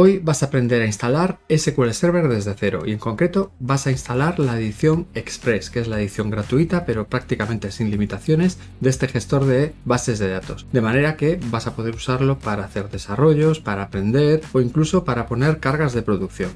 Hoy vas a aprender a instalar SQL Server desde cero y en concreto vas a instalar la edición Express, que es la edición gratuita pero prácticamente sin limitaciones de este gestor de bases de datos. De manera que vas a poder usarlo para hacer desarrollos, para aprender o incluso para poner cargas de producción.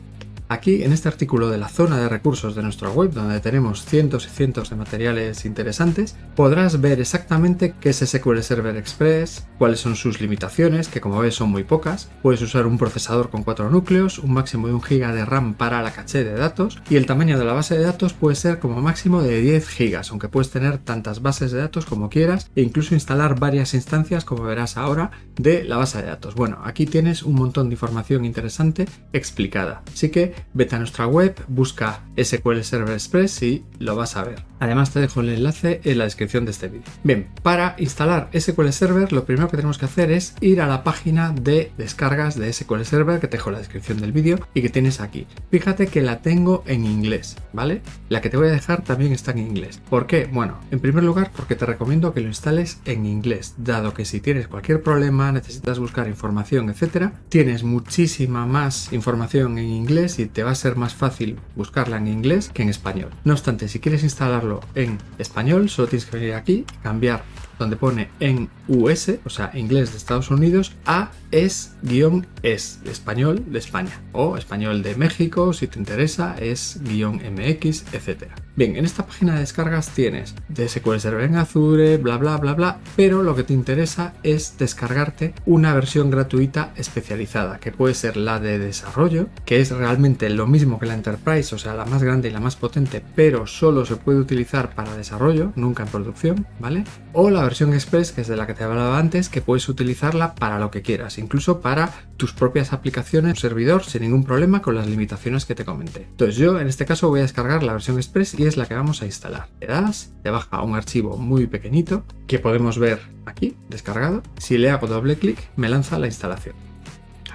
Aquí en este artículo de la zona de recursos de nuestra web, donde tenemos cientos y cientos de materiales interesantes, podrás ver exactamente qué es SQL Server Express, cuáles son sus limitaciones, que como ves son muy pocas. Puedes usar un procesador con 4 núcleos, un máximo de 1 GB de RAM para la caché de datos y el tamaño de la base de datos puede ser como máximo de 10 GB, aunque puedes tener tantas bases de datos como quieras e incluso instalar varias instancias, como verás ahora, de la base de datos. Bueno, aquí tienes un montón de información interesante explicada, así que vete a nuestra web, busca SQL Server Express y lo vas a ver. Además te dejo el enlace en la descripción de este vídeo. Bien, para instalar SQL Server lo primero que tenemos que hacer es ir a la página de descargas de SQL Server que te dejo en la descripción del vídeo y que tienes aquí. Fíjate que la tengo en inglés, ¿vale? La que te voy a dejar también está en inglés. ¿Por qué? Bueno, en primer lugar porque te recomiendo que lo instales en inglés, dado que si tienes cualquier problema, necesitas buscar información, etcétera, tienes muchísima más información en inglés y te va a ser más fácil buscarla en inglés que en español. No obstante, si quieres instalarlo en español, solo tienes que venir aquí, cambiar donde pone en US, o sea, inglés de Estados Unidos, a es-es, español de España, o español de México, si te interesa, es-mx, etc. Bien, en esta página de descargas tienes de SQL Server en Azure, bla bla bla bla, pero lo que te interesa es descargarte una versión gratuita especializada, que puede ser la de desarrollo, que es realmente lo mismo que la Enterprise, o sea, la más grande y la más potente, pero solo se puede utilizar para desarrollo, nunca en producción, ¿vale? O la versión Express, que es de la que te hablaba antes, que puedes utilizarla para lo que quieras, incluso para tus propias aplicaciones, servidor, sin ningún problema con las limitaciones que te comenté. Entonces yo en este caso voy a descargar la versión Express y es la que vamos a instalar. Le das, te baja un archivo muy pequeñito que podemos ver aquí, descargado. Si le hago doble clic, me lanza la instalación.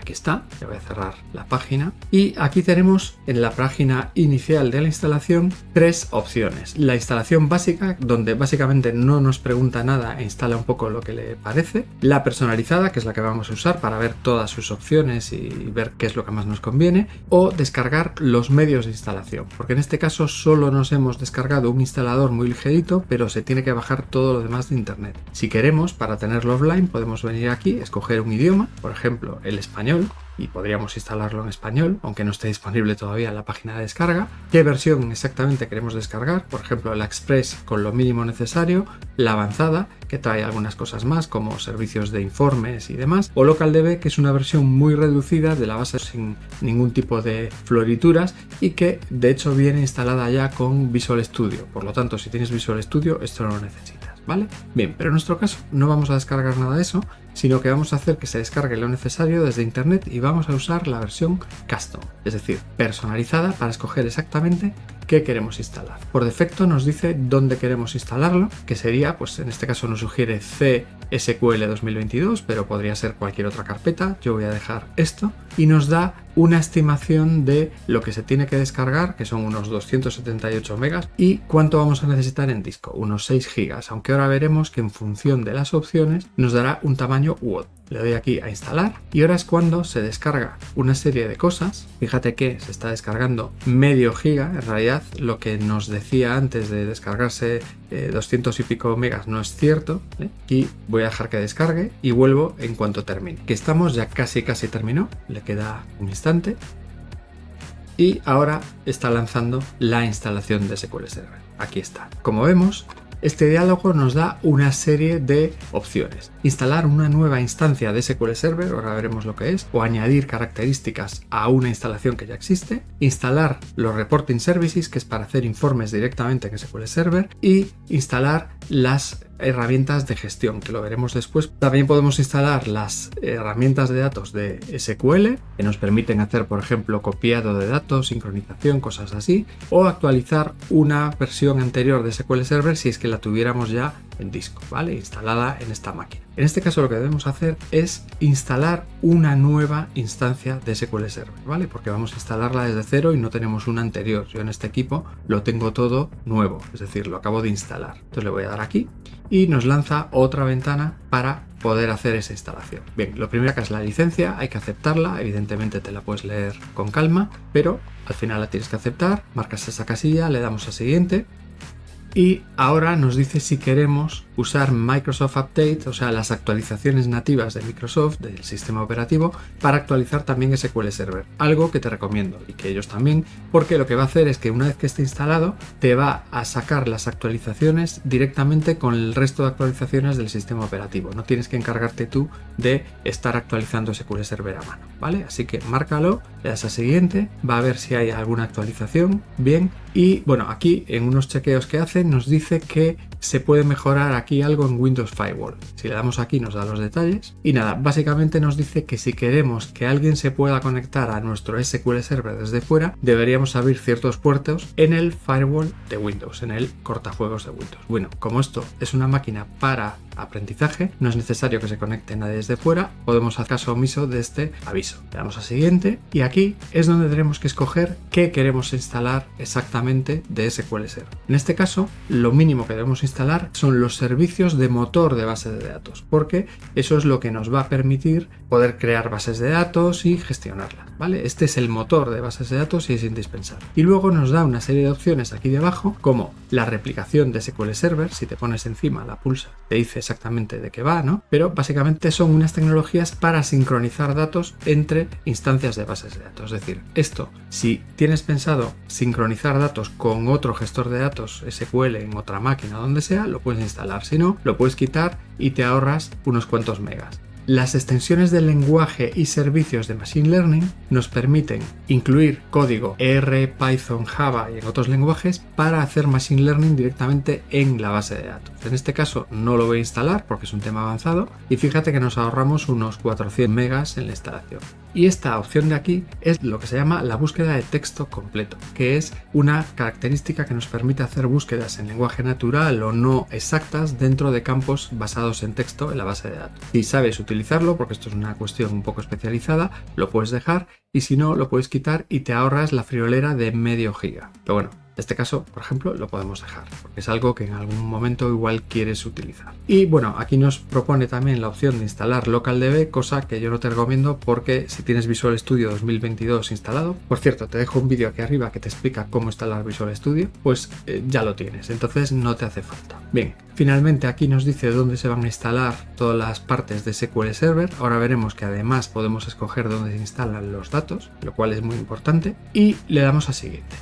Aquí está, le voy a cerrar la página y aquí tenemos en la página inicial de la instalación tres opciones. La instalación básica, donde básicamente no nos pregunta nada e instala un poco lo que le parece. La personalizada, que es la que vamos a usar para ver todas sus opciones y ver qué es lo que más nos conviene. O descargar los medios de instalación, porque en este caso solo nos hemos descargado un instalador muy ligerito, pero se tiene que bajar todo lo demás de internet. Si queremos, para tenerlo offline, podemos venir aquí, escoger un idioma, por ejemplo el español, y podríamos instalarlo en español, aunque no esté disponible todavía en la página de descarga. ¿Qué versión exactamente queremos descargar? Por ejemplo, la Express con lo mínimo necesario, la avanzada, que trae algunas cosas más como servicios de informes y demás, o LocalDB, que es una versión muy reducida de la base sin ningún tipo de florituras y que de hecho viene instalada ya con Visual Studio. Por lo tanto, si tienes Visual Studio, esto no lo necesitas, ¿vale? Bien, pero en nuestro caso no vamos a descargar nada de eso, sino que vamos a hacer que se descargue lo necesario desde internet y vamos a usar la versión custom, es decir, personalizada para escoger exactamente qué queremos instalar. Por defecto nos dice dónde queremos instalarlo, que sería, pues en este caso nos sugiere CSQL 2022, pero podría ser cualquier otra carpeta. Yo voy a dejar esto y nos da una estimación de lo que se tiene que descargar, que son unos 278 megas, y cuánto vamos a necesitar en disco, unos 6 gigas, aunque ahora veremos que en función de las opciones nos dará un tamaño u otro. Le doy aquí a instalar y ahora es cuando se descarga una serie de cosas. Fíjate que se está descargando medio giga, en realidad lo que nos decía antes de descargarse 200 y pico megas no es cierto, ¿eh? Y voy a dejar que descargue y vuelvo en cuanto termine. Que estamos, ya casi terminó, le queda un instante y ahora está lanzando la instalación de SQL Server. Aquí está. Como vemos, este diálogo nos da una serie de opciones. Instalar una nueva instancia de SQL Server, ahora veremos lo que es, o añadir características a una instalación que ya existe. Instalar los Reporting Services, que es para hacer informes directamente en SQL Server. Y instalar las herramientas de gestión, que lo veremos después. También podemos instalar las herramientas de datos de SQL, que nos permiten hacer, por ejemplo, copiado de datos, sincronización, cosas así, o actualizar una versión anterior de SQL Server si es que la tuviéramos ya en disco, ¿vale? Instalada en esta máquina. En este caso lo que debemos hacer es instalar una nueva instancia de SQL Server, ¿vale? Porque vamos a instalarla desde cero y no tenemos una anterior. Yo en este equipo lo tengo todo nuevo, es decir, lo acabo de instalar. Entonces le voy a dar aquí y nos lanza otra ventana para poder hacer esa instalación. Bien, lo primero que es la licencia, hay que aceptarla, evidentemente te la puedes leer con calma, pero al final la tienes que aceptar, marcas esa casilla, le damos a siguiente. Y ahora nos dice si queremos usar Microsoft Update, o sea, las actualizaciones nativas de Microsoft, del sistema operativo, para actualizar también SQL Server. Algo que te recomiendo y que ellos también, porque lo que va a hacer es que una vez que esté instalado, te va a sacar las actualizaciones directamente con el resto de actualizaciones del sistema operativo. No tienes que encargarte tú de estar actualizando SQL Server a mano, ¿vale? Así que márcalo, le das a siguiente, va a ver si hay alguna actualización, bien. Y bueno, aquí en unos chequeos que hace nos dice que se puede mejorar aquí algo en Windows Firewall. Si le damos aquí nos da los detalles y nada, básicamente nos dice que si queremos que alguien se pueda conectar a nuestro SQL Server desde fuera, deberíamos abrir ciertos puertos en el firewall de Windows, en el cortafuegos de Windows. Bueno, como esto es una máquina para aprendizaje, no es necesario que se conecte nadie desde fuera, podemos hacer caso omiso de este aviso. Le damos a siguiente y aquí es donde tenemos que escoger qué queremos instalar exactamente de SQL Server. En este caso, lo mínimo que debemos instalar son los servicios de motor de base de datos, porque eso es lo que nos va a permitir poder crear bases de datos y gestionarlas, ¿vale? Este es el motor de bases de datos y es indispensable. Y luego nos da una serie de opciones aquí debajo, como la replicación de SQL Server. Si te pones encima, la pulsa, te dice exactamente de qué va, ¿no? Pero básicamente son unas tecnologías para sincronizar datos entre instancias de bases de datos. Es decir, esto, si tienes pensado sincronizar datos con otro gestor de datos SQL en otra máquina, donde sea, lo puedes instalar. Si no, lo puedes quitar y te ahorras unos cuantos megas. Las extensiones de lenguaje y servicios de Machine Learning nos permiten incluir código R, Python, Java y en otros lenguajes para hacer Machine Learning directamente en la base de datos. En este caso no lo voy a instalar porque es un tema avanzado y fíjate que nos ahorramos unos 400 megas en la instalación. Y esta opción de aquí es lo que se llama la búsqueda de texto completo, que es una característica que nos permite hacer búsquedas en lenguaje natural o no exactas dentro de campos basados en texto en la base de datos. Si sabes utilizarlo, porque esto es una cuestión un poco especializada, lo puedes dejar y si no, lo puedes quitar y te ahorras la friolera de medio giga. Pero bueno, en este caso, por ejemplo, lo podemos dejar, porque es algo que en algún momento igual quieres utilizar. Y bueno, aquí nos propone también la opción de instalar LocalDB, cosa que yo no te recomiendo porque si tienes Visual Studio 2022 instalado, por cierto, te dejo un vídeo aquí arriba que te explica cómo instalar Visual Studio, pues ya lo tienes, entonces no te hace falta. Bien, finalmente aquí nos dice dónde se van a instalar todas las partes de SQL Server. Ahora veremos que además podemos escoger dónde se instalan los datos, lo cual es muy importante, y le damos a siguiente.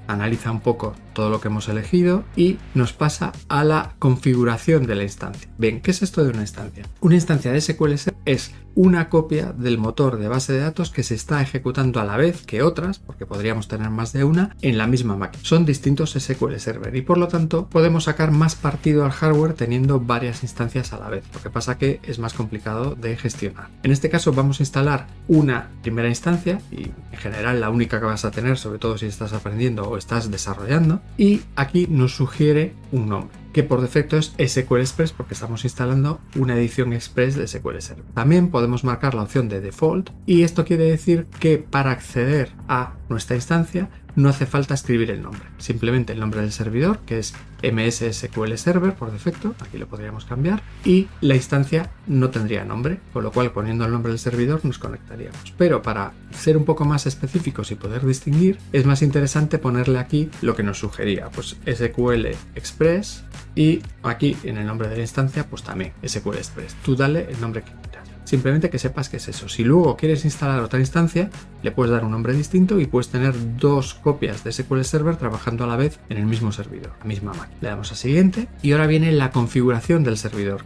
Analiza un poco todo lo que hemos elegido y nos pasa a la configuración de la instancia. Bien, ¿qué es esto de una instancia? Una instancia de SQL Server es una copia del motor de base de datos que se está ejecutando a la vez que otras, porque podríamos tener más de una, en la misma máquina. Son distintos SQL Server y por lo tanto podemos sacar más partido al hardware teniendo varias instancias a la vez. Lo que pasa que es más complicado de gestionar. En este caso vamos a instalar una primera instancia y en general la única que vas a tener, sobre todo si estás aprendiendo o estás desarrollando, y aquí nos sugiere un nombre, que por defecto es SQL Express porque estamos instalando una edición Express de SQL Server. También podemos marcar la opción de Default y esto quiere decir que para acceder a nuestra instancia no hace falta escribir el nombre, simplemente el nombre del servidor, que es MS SQL Server por defecto, aquí lo podríamos cambiar, y la instancia no tendría nombre, con lo cual poniendo el nombre del servidor nos conectaríamos. Pero para ser un poco más específicos y poder distinguir, es más interesante ponerle aquí lo que nos sugería, pues SQL Express, y aquí en el nombre de la instancia pues también SQL Express. Tú dale el nombre que quieras. Simplemente que sepas que es eso. Si luego quieres instalar otra instancia, le puedes dar un nombre distinto y puedes tener dos copias de SQL Server trabajando a la vez en el mismo servidor, la misma máquina. Le damos a siguiente y ahora viene la configuración del servidor.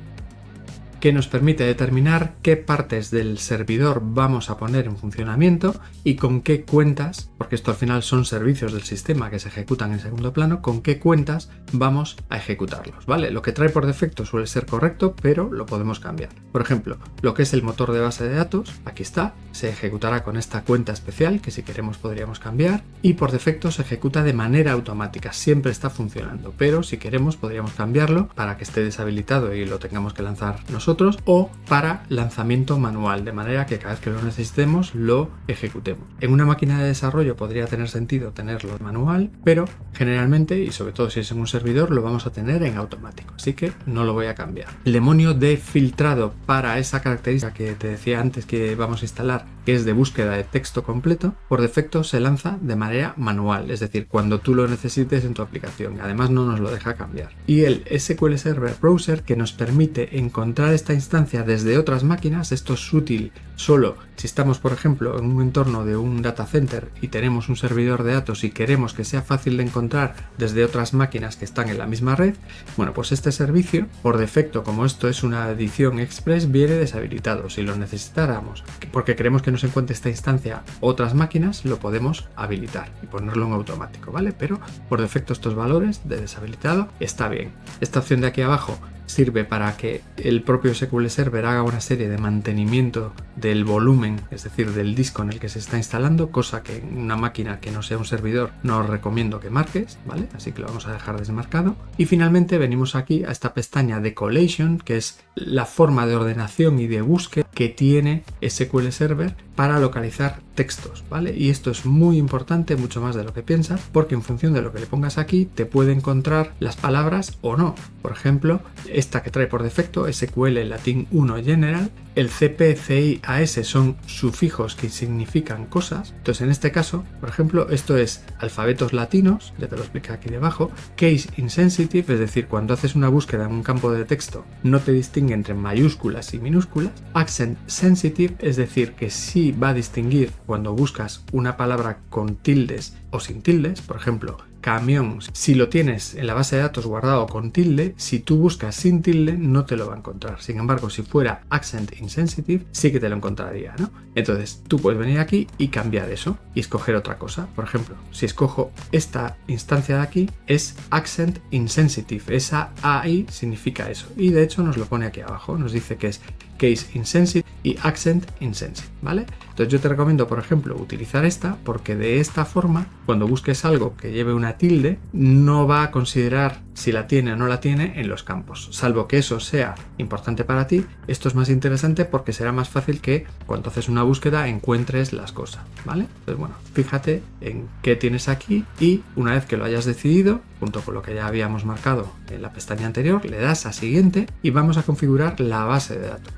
que nos permite determinar qué partes del servidor vamos a poner en funcionamiento y con qué cuentas, porque esto al final son servicios del sistema que se ejecutan en segundo plano, con qué cuentas vamos a ejecutarlos, ¿vale? Lo que trae por defecto suele ser correcto, pero lo podemos cambiar. Por ejemplo, lo que es el motor de base de datos, aquí está, se ejecutará con esta cuenta especial que si queremos podríamos cambiar y por defecto se ejecuta de manera automática, siempre está funcionando, pero si queremos podríamos cambiarlo para que esté deshabilitado y lo tengamos que lanzar nosotros o para lanzamiento manual, de manera que cada vez que lo necesitemos lo ejecutemos. En una máquina de desarrollo podría tener sentido tenerlo manual, pero generalmente y sobre todo si es en un servidor lo vamos a tener en automático, así que no lo voy a cambiar. El demonio de filtrado para esa característica que te decía antes que vamos a instalar, que es de búsqueda de texto completo, por defecto se lanza de manera manual, es decir, cuando tú lo necesites en tu aplicación. Además no nos lo deja cambiar. Y el SQL Server Browser, que nos permite encontrar esta instancia desde otras máquinas. Esto es útil solo si estamos, por ejemplo, en un entorno de un data center y tenemos un servidor de datos y queremos que sea fácil de encontrar desde otras máquinas que están en la misma red. Bueno, pues este servicio, por defecto, como esto es una edición express, viene deshabilitado. Si lo necesitáramos, porque queremos que nos encuentre esta instancia otras máquinas, lo podemos habilitar y ponerlo en automático, ¿vale? Pero por defecto estos valores de deshabilitado está bien. Esta opción de aquí abajo sirve para que el propio SQL Server haga una serie de mantenimiento del volumen, es decir, del disco en el que se está instalando, cosa que en una máquina que no sea un servidor no os recomiendo que marques, ¿vale? Así que lo vamos a dejar desmarcado. Y finalmente venimos aquí a esta pestaña de Collation, que es la forma de ordenación y de búsqueda que tiene SQL Server para localizar textos, ¿vale? Y esto es muy importante, mucho más de lo que piensas, porque en función de lo que le pongas aquí te puede encontrar las palabras o no. Por ejemplo, esta que trae por defecto, SQL Latin 1 General, el CP, CI, AS son sufijos que significan cosas. Entonces en este caso, por ejemplo, esto es alfabetos latinos, ya te lo expliqué aquí debajo, case insensitive, es decir, cuando haces una búsqueda en un campo de texto no te distingue entre mayúsculas y minúsculas, accent sensitive, es decir, que sí va a distinguir cuando buscas una palabra con tildes o sin tildes, por ejemplo, camión, si lo tienes en la base de datos guardado con tilde, si tú buscas sin tilde no te lo va a encontrar. Sin embargo, si fuera accent insensitive, sí que te lo encontraría, ¿no? Entonces, tú puedes venir aquí y cambiar eso y escoger otra cosa. Por ejemplo, si escojo esta instancia de aquí, es accent insensitive. Esa AI significa eso. Y de hecho nos lo pone aquí abajo. Nos dice que es case insensitive y accent insensitive, ¿vale? Entonces yo te recomiendo, por ejemplo, utilizar esta, porque de esta forma, cuando busques algo que lleve una tilde, no va a considerar si la tiene o no la tiene en los campos, salvo que eso sea importante para ti. Esto es más interesante porque será más fácil que cuando haces una búsqueda encuentres las cosas, ¿vale? Entonces, bueno, fíjate en qué tienes aquí y una vez que lo hayas decidido, junto con lo que ya habíamos marcado en la pestaña anterior, le das a siguiente y vamos a configurar la base de datos.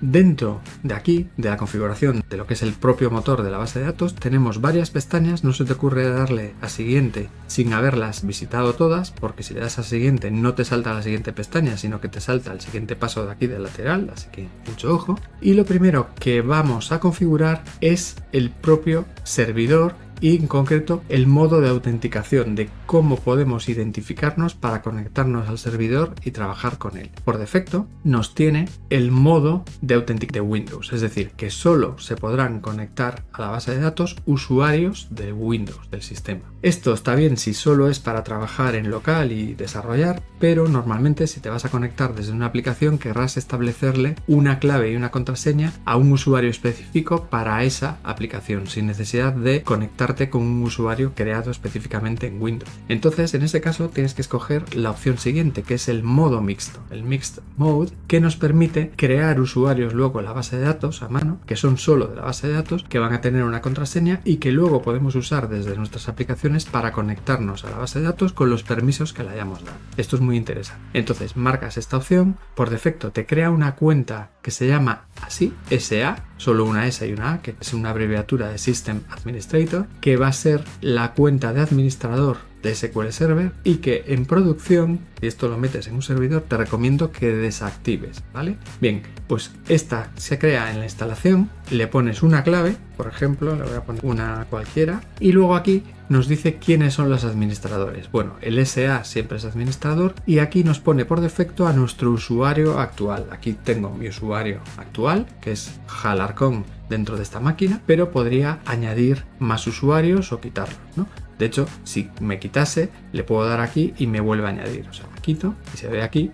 Dentro de aquí, de la configuración de lo que es el propio motor de la base de datos, tenemos varias pestañas. No se te ocurre darle a siguiente sin haberlas visitado todas, porque si le das a siguiente no te salta la siguiente pestaña, sino que te salta el siguiente paso de aquí del lateral, así que mucho ojo. Y lo primero que vamos a configurar es el propio servidor y en concreto el modo de autenticación, de cómo podemos identificarnos para conectarnos al servidor y trabajar con él. Por defecto nos tiene el modo de autenticación de Windows, es decir, que solo se podrán conectar a la base de datos usuarios de Windows, del sistema. Esto está bien si solo es para trabajar en local y desarrollar, pero normalmente si te vas a conectar desde una aplicación querrás establecerle una clave y una contraseña a un usuario específico para esa aplicación, sin necesidad de conectarte con un usuario creado específicamente en Windows. Entonces, en ese caso, tienes que escoger la opción siguiente, que es el modo mixto, el Mixed Mode, que nos permite crear usuarios luego en la base de datos a mano, que son solo de la base de datos, que van a tener una contraseña y que luego podemos usar desde nuestras aplicaciones para conectarnos a la base de datos con los permisos que le hayamos dado. Esto es muy interesante. Entonces, marcas esta opción, por defecto te crea una cuenta que se llama así, SA, solo una S y una A, que es una abreviatura de System Administrator, que va a ser la cuenta de administrador de SQL Server y que en producción, si esto lo metes en un servidor, te recomiendo que desactives, ¿vale? Bien, pues esta se crea en la instalación, le pones una clave, por ejemplo, le voy a poner una cualquiera, y luego aquí nos dice quiénes son los administradores. Bueno, el SA siempre es administrador y aquí nos pone por defecto a nuestro usuario actual. Aquí tengo mi usuario actual, que es Alarcón dentro de esta máquina, pero podría añadir más usuarios o quitarlos, ¿no? De hecho, si me quitase, le puedo dar aquí y me vuelve a añadir. O sea, me quito y se ve aquí,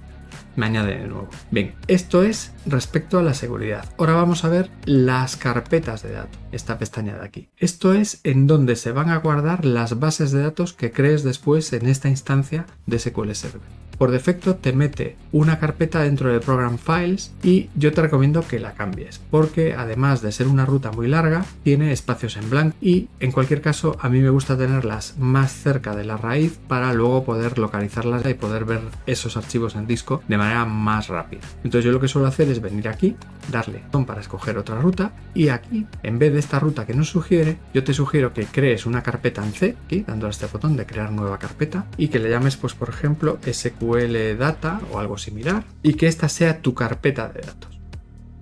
me añade de nuevo. Bien, esto es respecto a la seguridad. Ahora vamos a ver las carpetas de datos, esta pestaña de aquí. Esto es en donde se van a guardar las bases de datos que crees después en esta instancia de SQL Server. Por defecto te mete una carpeta dentro de Program Files y yo te recomiendo que la cambies porque además de ser una ruta muy larga tiene espacios en blanco y en cualquier caso a mí me gusta tenerlas más cerca de la raíz para luego poder localizarlas y poder ver esos archivos en disco de manera más rápida. Entonces yo lo que suelo hacer es venir aquí, darle para escoger otra ruta y aquí en vez de esta ruta que nos sugiere, yo te sugiero que crees una carpeta en C, aquí dándole a este botón de crear nueva carpeta y que le llames pues por ejemplo SQL Data o algo similar y que esta sea tu carpeta de datos.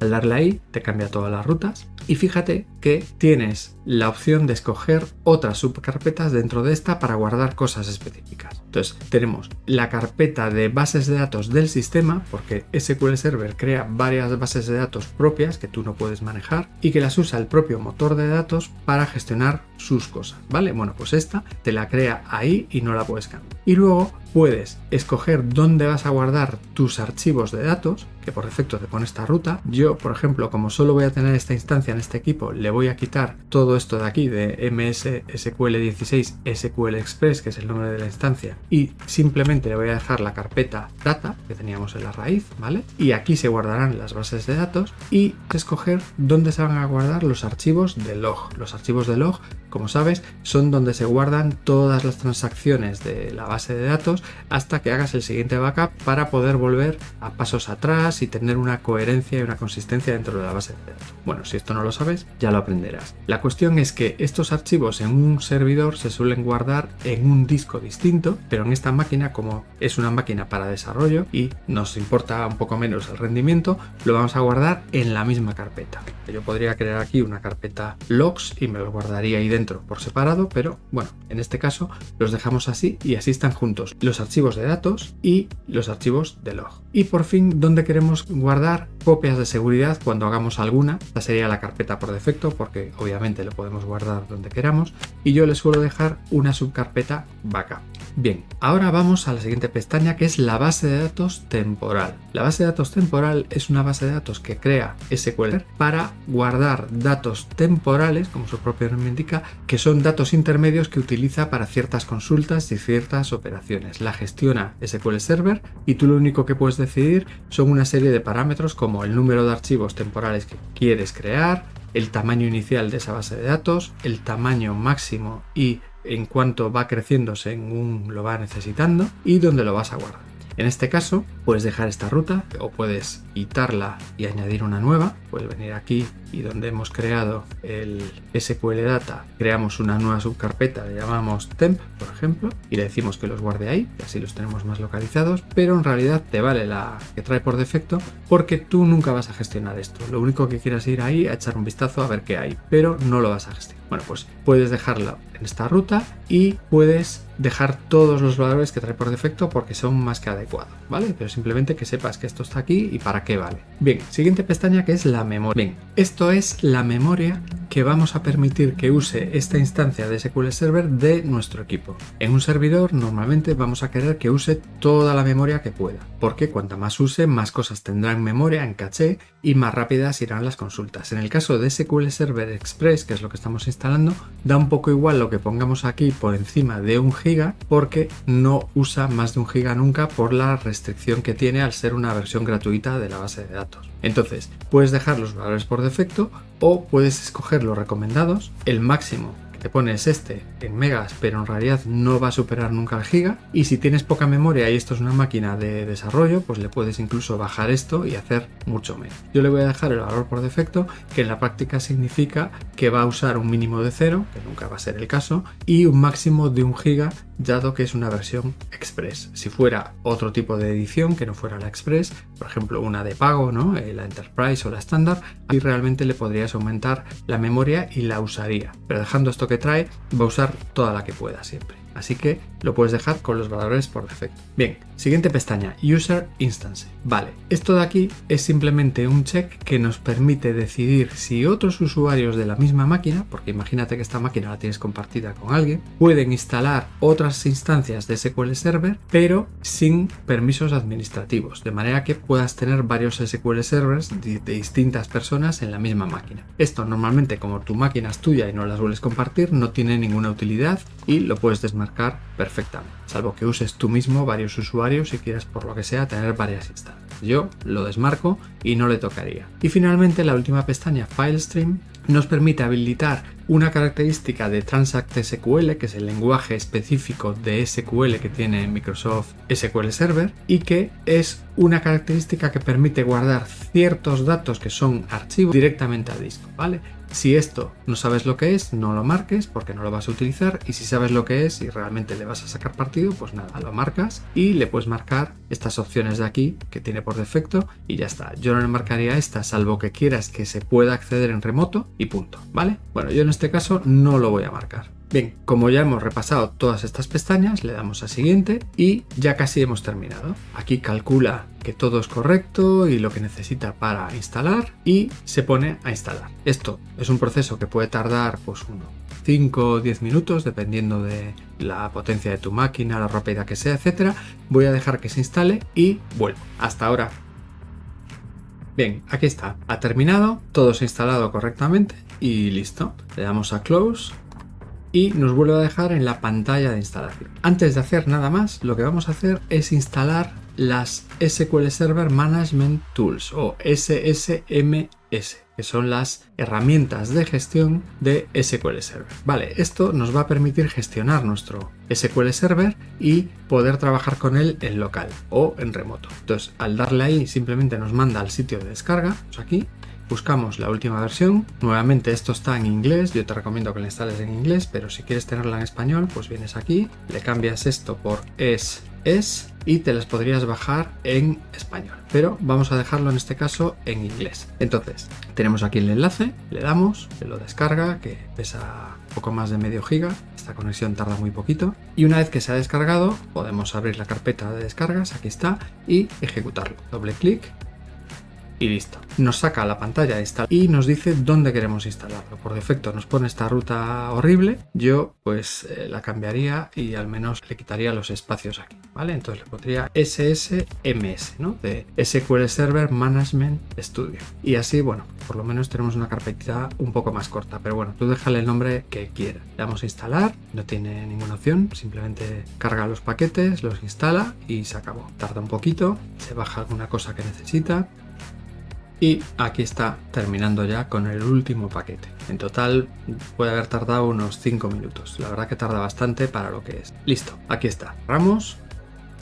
Al darle ahí te cambia todas las rutas y fíjate que tienes la opción de escoger otras subcarpetas dentro de esta para guardar cosas específicas. Entonces tenemos la carpeta de bases de datos del sistema porque SQL Server crea varias bases de datos propias que tú no puedes manejar y que las usa el propio motor de datos para gestionar sus cosas, ¿vale? Bueno, pues esta te la crea ahí y no la puedes cambiar. Y luego puedes escoger dónde vas a guardar tus archivos de datos, que por defecto te pone esta ruta. Yo, por ejemplo, como solo voy a tener esta instancia en este equipo, le voy a quitar todo esto de aquí de MS SQL 16 SQL Express, que es el nombre de la instancia, y simplemente le voy a dejar la carpeta data que teníamos en la raíz, ¿vale? Y aquí se guardarán las bases de datos y escoger dónde se van a guardar los archivos de log. Los archivos de log, como sabes, son donde se guardan todas las transacciones de la base de datos hasta que hagas el siguiente backup para poder volver a pasos atrás y tener una coherencia y una consistencia dentro de la base de datos. Bueno, si esto no lo sabes, ya lo aprenderás. La cuestión es que estos archivos en un servidor se suelen guardar en un disco distinto, pero en esta máquina, como es una máquina para desarrollo y nos importa un poco menos el rendimiento, lo vamos a guardar en la misma carpeta. Yo podría crear aquí una carpeta logs y me los guardaría ahí dentro por separado, pero bueno, en este caso los dejamos así y así están juntos los archivos de datos y los archivos de log. Y por fin, ¿dónde queremos guardar copias de seguridad cuando hagamos alguna? Esta sería la carpeta por defecto porque obviamente lo podemos guardar donde queramos y yo le suelo dejar una subcarpeta backup. Bien, ahora vamos a la siguiente pestaña que es la base de datos temporal. La base de datos temporal es una base de datos que crea SQL para guardar datos temporales, como su propio nombre indica, que son datos intermedios que utiliza para ciertas consultas y ciertas operaciones. La gestiona SQL Server y tú lo único que puedes decidir son una serie de parámetros como el número de archivos temporales que quieres crear, el tamaño inicial de esa base de datos, el tamaño máximo y en cuanto va creciendo según lo va necesitando y dónde lo vas a guardar. En este caso puedes dejar esta ruta o puedes quitarla y añadir una nueva. Puedes venir aquí y donde hemos creado el SQL Data creamos una nueva subcarpeta, le llamamos temp por ejemplo y le decimos que los guarde ahí y así los tenemos más localizados, pero en realidad te vale la que trae por defecto porque tú nunca vas a gestionar esto. Lo único que quieras ir ahí a echar un vistazo a ver qué hay, pero no lo vas a gestionar. Bueno, pues puedes dejarlo en esta ruta y puedes dejar todos los valores que trae por defecto porque son más que adecuados, ¿vale? Pero simplemente que sepas que esto está aquí y para qué vale. Bien, siguiente pestaña que es la memoria. Bien, esto es la memoria que vamos a permitir que use esta instancia de SQL Server de nuestro equipo. En un servidor normalmente vamos a querer que use toda la memoria que pueda, porque cuanta más use, más cosas tendrá en memoria, en caché y más rápidas irán las consultas. En el caso de SQL Server Express, que es lo que estamos instalando, da un poco igual lo que pongamos aquí por encima de 1 GB porque no usa más de 1 GB nunca por la restricción que tiene al ser una versión gratuita de la base de datos. Entonces, puedes dejar los valores por defecto o puedes escoger los recomendados. El máximo que te pones este en megas, pero en realidad no va a superar nunca el giga. Y si tienes poca memoria y esto es una máquina de desarrollo, pues le puedes incluso bajar esto y hacer mucho menos. Yo le voy a dejar el valor por defecto, que en la práctica significa que va a usar un mínimo de 0, que nunca va a ser el caso, y un máximo de 1 giga, dado que es una versión Express. Si fuera otro tipo de edición que no fuera la Express, por ejemplo una de pago, ¿no? La Enterprise o la estándar, ahí realmente le podrías aumentar la memoria y la usaría, pero dejando esto que trae va a usar toda la que pueda siempre, así que lo puedes dejar con los valores por defecto. Bien, siguiente pestaña, User Instance. Vale, esto de aquí es simplemente un check que nos permite decidir si otros usuarios de la misma máquina, porque imagínate que esta máquina la tienes compartida con alguien, pueden instalar otras instancias de SQL Server, pero sin permisos administrativos, de manera que puedas tener varios SQL Servers de distintas personas en la misma máquina. Esto normalmente, como tu máquina es tuya y no la sueles compartir, no tiene ninguna utilidad y lo puedes desmarcar perfectamente, salvo que uses tú mismo varios usuarios y quieras por lo que sea tener varias instancias. Yo lo desmarco y no le tocaría. Y finalmente la última pestaña, FileStream, nos permite habilitar una característica de Transact SQL, que es el lenguaje específico de SQL que tiene Microsoft SQL Server, y que es una característica que permite guardar ciertos datos que son archivos directamente al disco, ¿vale? Si esto no sabes lo que es, no lo marques porque no lo vas a utilizar, y si sabes lo que es y realmente le vas a sacar partido, pues nada, lo marcas y le puedes marcar estas opciones de aquí que tiene por defecto y ya está. Yo no le marcaría esta salvo que quieras que se pueda acceder en remoto y punto, ¿vale? Bueno, yo en este caso no lo voy a marcar. Bien, como ya hemos repasado todas estas pestañas, le damos a siguiente y ya casi hemos terminado. Aquí calcula que todo es correcto y lo que necesita para instalar y se pone a instalar. Esto es un proceso que puede tardar pues unos 5 o 10 minutos dependiendo de la potencia de tu máquina, la rápida que sea, etcétera. Voy a dejar que se instale y vuelvo. Hasta ahora. Bien, aquí está. Ha terminado, todo se ha instalado correctamente y listo. Le damos a Close y nos vuelve a dejar en la pantalla de instalación. Antes de hacer nada más, lo que vamos a hacer es instalar las SQL Server Management Tools o SSMS, que son las herramientas de gestión de SQL Server. Vale, esto nos va a permitir gestionar nuestro SQL Server y poder trabajar con él en local o en remoto. Entonces, al darle ahí, simplemente nos manda al sitio de descarga, pues aquí. Buscamos la última versión, nuevamente esto está en inglés, yo te recomiendo que la instales en inglés, pero si quieres tenerla en español, pues vienes aquí, le cambias esto por es y te las podrías bajar en español, pero vamos a dejarlo en este caso en inglés. Entonces, tenemos aquí el enlace, le damos, se lo descarga, que pesa poco más de medio giga, esta conexión tarda muy poquito, y una vez que se ha descargado, podemos abrir la carpeta de descargas, aquí está, y ejecutarlo. Doble clic. Y listo. Nos saca la pantalla de instalar y nos dice dónde queremos instalarlo. Por defecto nos pone esta ruta horrible. Yo pues la cambiaría y al menos le quitaría los espacios aquí, ¿vale? Entonces le pondría SSMS, ¿no? De SQL Server Management Studio. Y así, bueno, por lo menos tenemos una carpetita un poco más corta. Pero bueno, tú déjale el nombre que quieras. Le damos a instalar, no tiene ninguna opción. Simplemente carga los paquetes, los instala y se acabó. Tarda un poquito, se baja alguna cosa que necesita. Y aquí está terminando ya con el último paquete. En total puede haber tardado unos 5 minutos. La verdad que tarda bastante para lo que es. Listo, aquí está. Cerramos.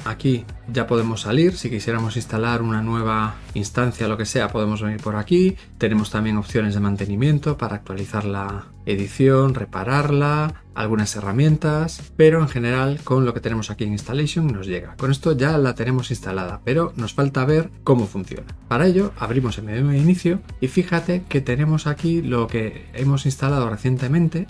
Aquí ya podemos salir. Si quisiéramos instalar una nueva instancia o lo que sea, podemos venir por aquí. Tenemos también opciones de mantenimiento para actualizar la edición, repararla, algunas herramientas, pero en general con lo que tenemos aquí en Installation nos llega. Con esto ya la tenemos instalada, pero nos falta ver cómo funciona. Para ello abrimos el menú de inicio y fíjate que tenemos aquí lo que hemos instalado recientemente.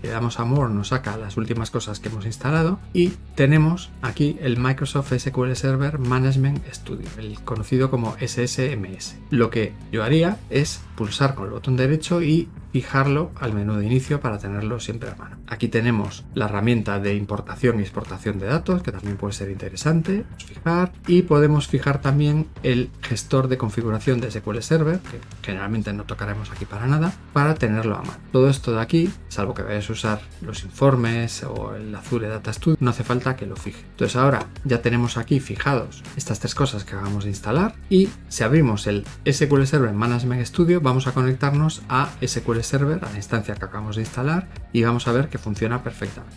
Le damos a More, nos saca las últimas cosas que hemos instalado y tenemos aquí el Microsoft SQL Server Management Studio, el conocido como SSMS. Lo que yo haría es pulsar con el botón derecho y fijarlo al menú de inicio para tenerlo siempre a mano. Aquí tenemos la herramienta de importación y exportación de datos, que también puede ser interesante. Fijar, y podemos fijar también el gestor de configuración de SQL Server, que generalmente no tocaremos aquí para nada, para tenerlo a mano. Todo esto de aquí, salvo que vayas a usar los informes o el Azure Data Studio, no hace falta que lo fije. Entonces ahora ya tenemos aquí fijados estas tres cosas que acabamos de instalar, y si abrimos el SQL Server Management Studio vamos a conectarnos a SQL SQL Server, a la instancia que acabamos de instalar, y vamos a ver que funciona perfectamente.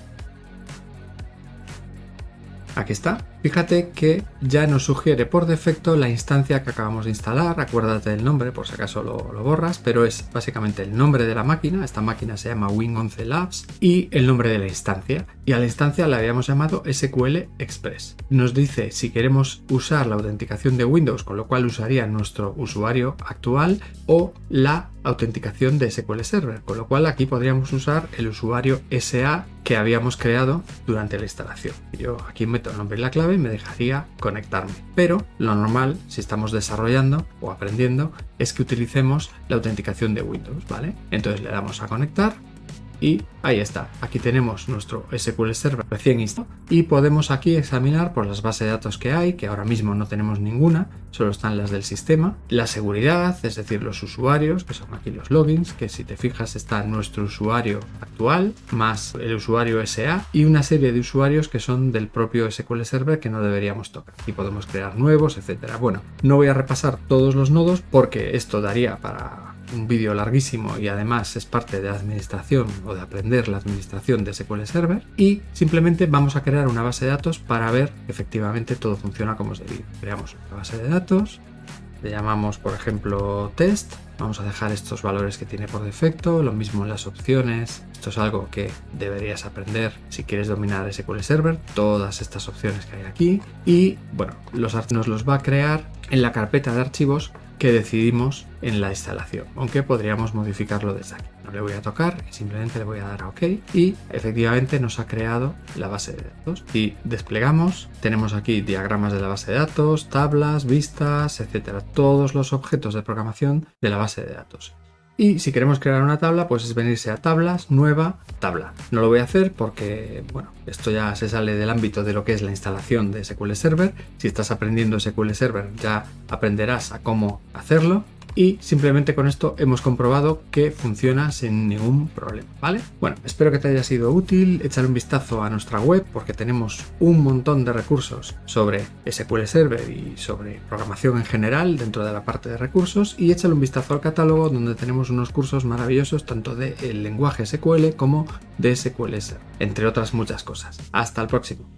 Aquí está. Fíjate que ya nos sugiere por defecto la instancia que acabamos de instalar. Acuérdate del nombre por si acaso lo borras, pero es básicamente el nombre de la máquina. Esta máquina se llama Win11 Labs y el nombre de la instancia. Y a la instancia la habíamos llamado SQL Express. Nos dice si queremos usar la autenticación de Windows, con lo cual usaría nuestro usuario actual, o la autenticación de SQL Server, con lo cual aquí podríamos usar el usuario SA que habíamos creado durante la instalación. Yo aquí meto el nombre y la clave y me dejaría conectarme. Pero lo normal, si estamos desarrollando o aprendiendo, es que utilicemos la autenticación de Windows, ¿vale? Entonces le damos a conectar. Y ahí está, aquí tenemos nuestro SQL Server recién instalado y podemos aquí examinar por las bases de datos que hay, que ahora mismo no tenemos ninguna, solo están las del sistema, la seguridad, es decir, los usuarios, que son aquí los logins, que si te fijas está nuestro usuario actual, más el usuario SA y una serie de usuarios que son del propio SQL Server que no deberíamos tocar. Y podemos crear nuevos, etcétera. Bueno, no voy a repasar todos los nodos porque esto daría para un vídeo larguísimo y además es parte de la administración o de aprender la administración de SQL Server, y simplemente vamos a crear una base de datos para ver que efectivamente todo funciona como es debido. Creamos una base de datos, le llamamos por ejemplo test, vamos a dejar estos valores que tiene por defecto, lo mismo en las opciones. Esto es algo que deberías aprender si quieres dominar SQL Server, todas estas opciones que hay aquí, y bueno, nos los va a crear en la carpeta de archivos que decidimos en la instalación, aunque podríamos modificarlo desde aquí. No le voy a tocar, simplemente le voy a dar a OK y efectivamente nos ha creado la base de datos. Y desplegamos, tenemos aquí diagramas de la base de datos, tablas, vistas, etcétera, todos los objetos de programación de la base de datos. Y si queremos crear una tabla, pues es venirse a tablas, nueva, tabla. No lo voy a hacer porque, bueno, esto ya se sale del ámbito de lo que es la instalación de SQL Server. Si estás aprendiendo SQL Server ya aprenderás a cómo hacerlo. Y simplemente con esto hemos comprobado que funciona sin ningún problema, ¿vale? Bueno, espero que te haya sido útil. Échale un vistazo a nuestra web porque tenemos un montón de recursos sobre SQL Server y sobre programación en general dentro de la parte de recursos, y échale un vistazo al catálogo donde tenemos unos cursos maravillosos tanto del lenguaje SQL como de SQL Server, entre otras muchas cosas. Hasta el próximo.